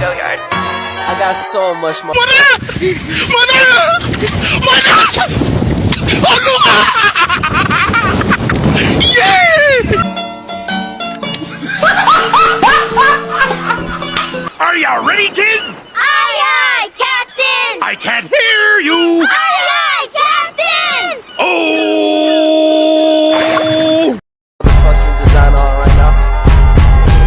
Gilliard. I got so much more. Are you ready, kids? Aye, aye, Captain! I can't hear you. Aye, aye, Captain! Oh! Fucking design on right now.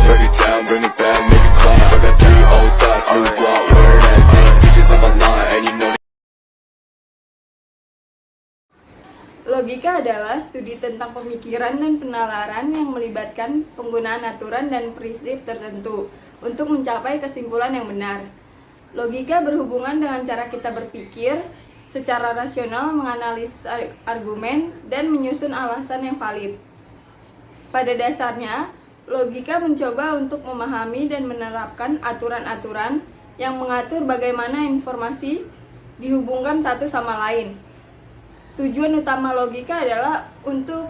Break it down, bring it back, make it clap. I got 3 old thoughts, new block, where that thing. Bitches on my line, and you know. Logika adalah studi tentang pemikiran dan penalaran yang melibatkan penggunaan aturan dan prinsip tertentu untuk mencapai kesimpulan yang benar. Logika berhubungan dengan cara kita berpikir secara rasional, menganalisis argumen, dan menyusun alasan yang valid. Pada dasarnya, logika mencoba untuk memahami dan menerapkan aturan-aturan yang mengatur bagaimana informasi dihubungkan satu sama lain. Tujuan utama logika adalah untuk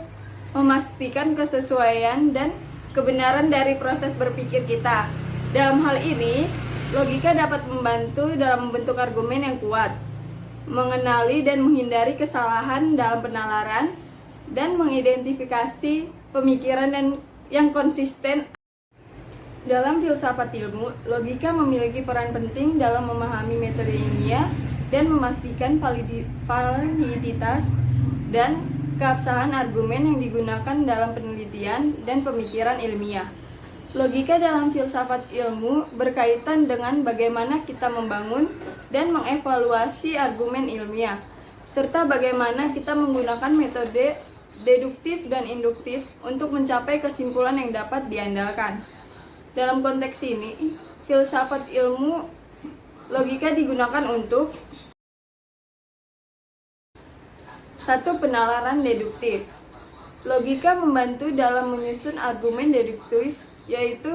memastikan kesesuaian dan kebenaran dari proses berpikir kita. Dalam hal ini, logika dapat membantu dalam membentuk argumen yang kuat, mengenali dan menghindari kesalahan dalam penalaran, dan mengidentifikasi pemikiran yang konsisten. Dalam filsafat ilmu, logika memiliki peran penting dalam memahami metode ilmiah dan memastikan validitas dan keabsahan argumen yang digunakan dalam penelitian dan pemikiran ilmiah. Logika dalam filsafat ilmu berkaitan dengan bagaimana kita membangun dan mengevaluasi argumen ilmiah, serta bagaimana kita menggunakan metode deduktif dan induktif untuk mencapai kesimpulan yang dapat diandalkan. Dalam konteks ini, filsafat ilmu logika digunakan untuk 1. Penalaran deduktif. Logika membantu dalam menyusun argumen deduktif, yaitu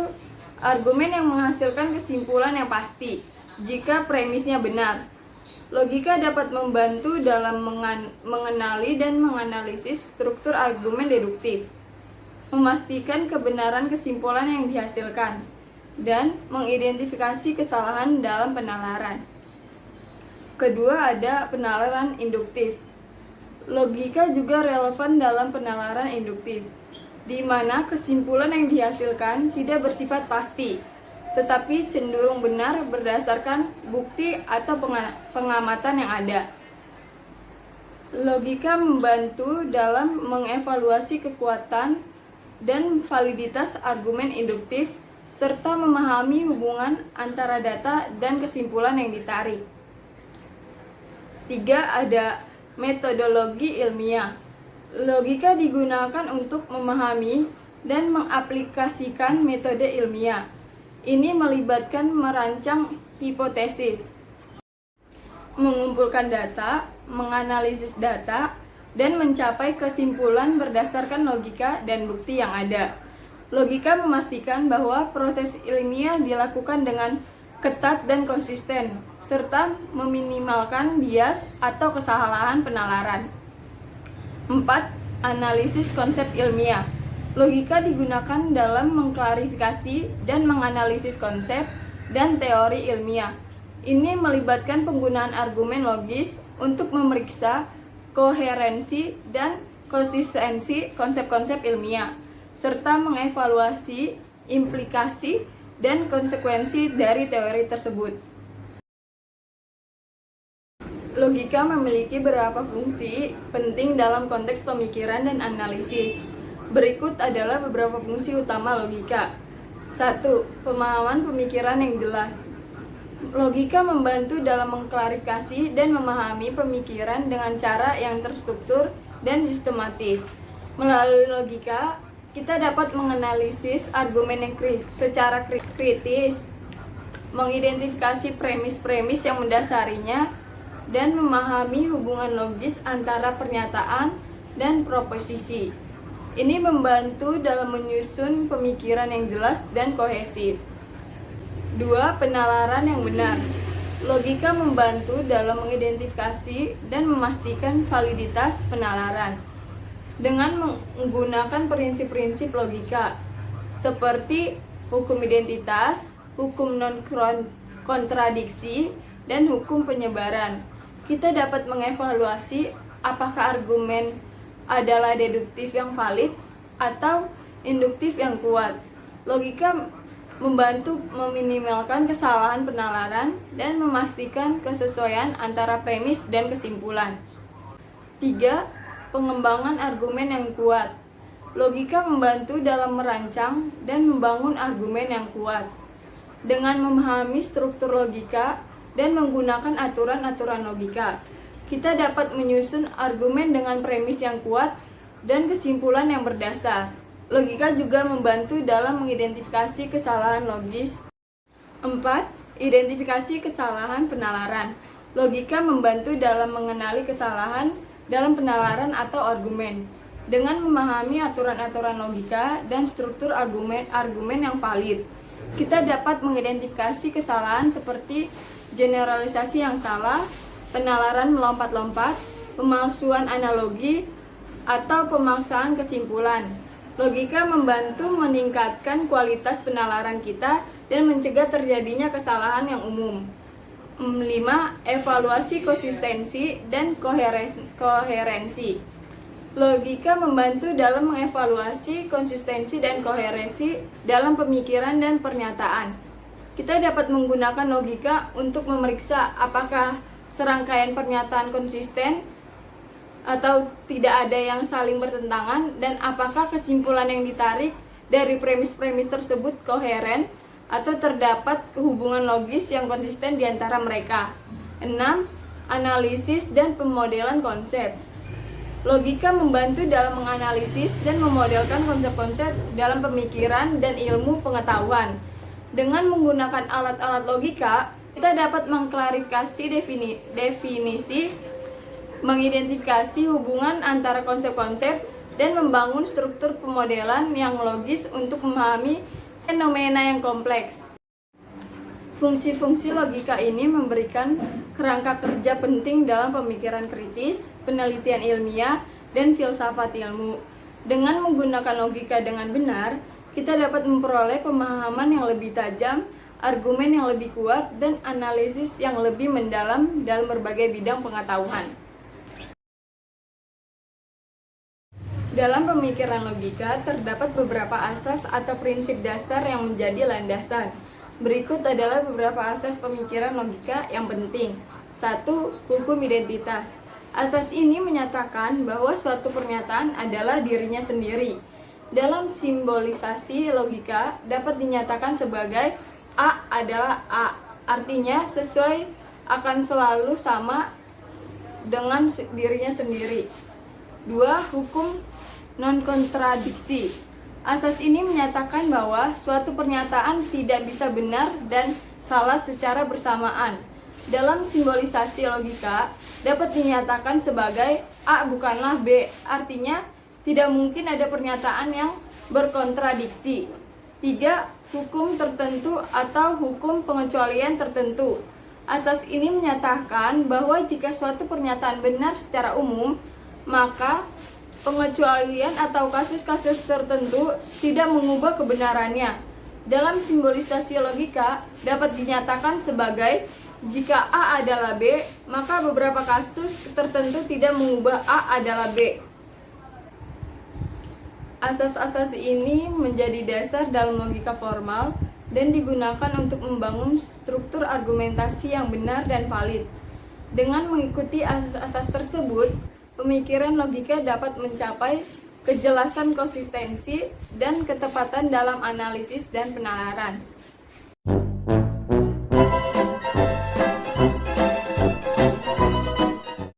argumen yang menghasilkan kesimpulan yang pasti jika premisnya benar. Logika dapat membantu dalam mengenali dan menganalisis struktur argumen deduktif, memastikan kebenaran kesimpulan yang dihasilkan, dan mengidentifikasi kesalahan dalam penalaran. Kedua, ada penalaran induktif. Logika juga relevan dalam penalaran induktif, di mana kesimpulan yang dihasilkan tidak bersifat pasti, tetapi cenderung benar berdasarkan bukti atau pengamatan yang ada. Logika membantu dalam mengevaluasi kekuatan dan validitas argumen induktif, serta memahami hubungan antara data dan kesimpulan yang ditarik. 3. Ada metodologi ilmiah. Logika digunakan untuk memahami dan mengaplikasikan metode ilmiah. Ini melibatkan merancang hipotesis, mengumpulkan data, menganalisis data, dan mencapai kesimpulan berdasarkan logika dan bukti yang ada. Logika memastikan bahwa proses ilmiah dilakukan dengan ketat dan konsisten, serta meminimalkan bias atau kesalahan penalaran. 4. Analisis konsep ilmiah. Logika digunakan dalam mengklarifikasi dan menganalisis konsep dan teori ilmiah. Ini melibatkan penggunaan argumen logis untuk memeriksa koherensi dan konsistensi konsep-konsep ilmiah, serta mengevaluasi implikasi dan konsekuensi dari teori tersebut. Logika memiliki beberapa fungsi penting dalam konteks pemikiran dan analisis. Berikut adalah beberapa fungsi utama logika. 1. Pemahaman pemikiran yang jelas. Logika membantu dalam mengklarifikasi dan memahami pemikiran dengan cara yang terstruktur dan sistematis. Melalui logika, kita dapat menganalisis argumen yang secara kritis, mengidentifikasi premis-premis yang mendasarinya, dan memahami hubungan logis antara pernyataan dan proposisi. Ini membantu dalam menyusun pemikiran yang jelas dan kohesif. 2. Penalaran yang benar. Logika membantu dalam mengidentifikasi dan memastikan validitas penalaran dengan menggunakan prinsip-prinsip logika seperti hukum identitas, hukum kontradiksi, dan hukum penyebaran. Kita dapat mengevaluasi apakah argumen adalah deduktif yang valid atau induktif yang kuat. Logika membantu meminimalkan kesalahan penalaran dan memastikan kesesuaian antara premis dan kesimpulan. 3. Pengembangan argumen yang kuat. Logika membantu dalam merancang dan membangun argumen yang kuat. Dengan memahami struktur logika dan menggunakan aturan-aturan logika, kita dapat menyusun argumen dengan premis yang kuat dan kesimpulan yang berdasar. Logika juga membantu dalam mengidentifikasi kesalahan logis. 4. Identifikasi kesalahan penalaran. Logika membantu dalam mengenali kesalahan dalam penalaran atau argumen. Dengan memahami aturan-aturan logika dan struktur argumen yang valid, kita dapat mengidentifikasi kesalahan seperti generalisasi yang salah, penalaran melompat-lompat, pemalsuan analogi, atau pemaksaan kesimpulan. Logika membantu meningkatkan kualitas penalaran kita dan mencegah terjadinya kesalahan yang umum. 5. Evaluasi konsistensi dan koherensi. Logika membantu dalam mengevaluasi konsistensi dan koherensi dalam pemikiran dan pernyataan. Kita dapat menggunakan logika untuk memeriksa apakah serangkaian pernyataan konsisten atau tidak ada yang saling bertentangan, dan apakah kesimpulan yang ditarik dari premis-premis tersebut koheren atau terdapat hubungan logis yang konsisten di antara mereka. 6. Analisis dan pemodelan konsep. Logika membantu dalam menganalisis dan memodelkan konsep-konsep dalam pemikiran dan ilmu pengetahuan. Dengan menggunakan alat-alat logika, kita dapat mengklarifikasi definisi, mengidentifikasi hubungan antara konsep-konsep, dan membangun struktur pemodelan yang logis untuk memahami fenomena yang kompleks. Fungsi-fungsi logika ini memberikan kerangka kerja penting dalam pemikiran kritis, penelitian ilmiah, dan filsafat ilmu. Dengan menggunakan logika dengan benar, kita dapat memperoleh pemahaman yang lebih tajam, argumen yang lebih kuat, dan analisis yang lebih mendalam dalam berbagai bidang pengetahuan. Dalam pemikiran logika, terdapat beberapa asas atau prinsip dasar yang menjadi landasan. Berikut adalah beberapa asas pemikiran logika yang penting. 1. Hukum identitas. Asas ini menyatakan bahwa suatu pernyataan adalah dirinya sendiri. Dalam simbolisasi logika, dapat dinyatakan sebagai A adalah A, artinya sesuai akan selalu sama dengan dirinya sendiri. 2. Hukum non-kontradiksi. Asas ini menyatakan bahwa suatu pernyataan tidak bisa benar dan salah secara bersamaan. Dalam simbolisasi logika, dapat dinyatakan sebagai A bukanlah B, artinya tidak mungkin ada pernyataan yang berkontradiksi. 3. Hukum tertentu atau hukum pengecualian tertentu. Asas ini menyatakan bahwa jika suatu pernyataan benar secara umum, maka pengecualian atau kasus-kasus tertentu tidak mengubah kebenarannya. Dalam simbolisasi logika, dapat dinyatakan sebagai jika A adalah B, maka beberapa kasus tertentu tidak mengubah A adalah B. Asas-asas ini menjadi dasar dalam logika formal dan digunakan untuk membangun struktur argumentasi yang benar dan valid. Dengan mengikuti asas-asas tersebut, pemikiran logika dapat mencapai kejelasan konsistensi dan ketepatan dalam analisis dan penalaran.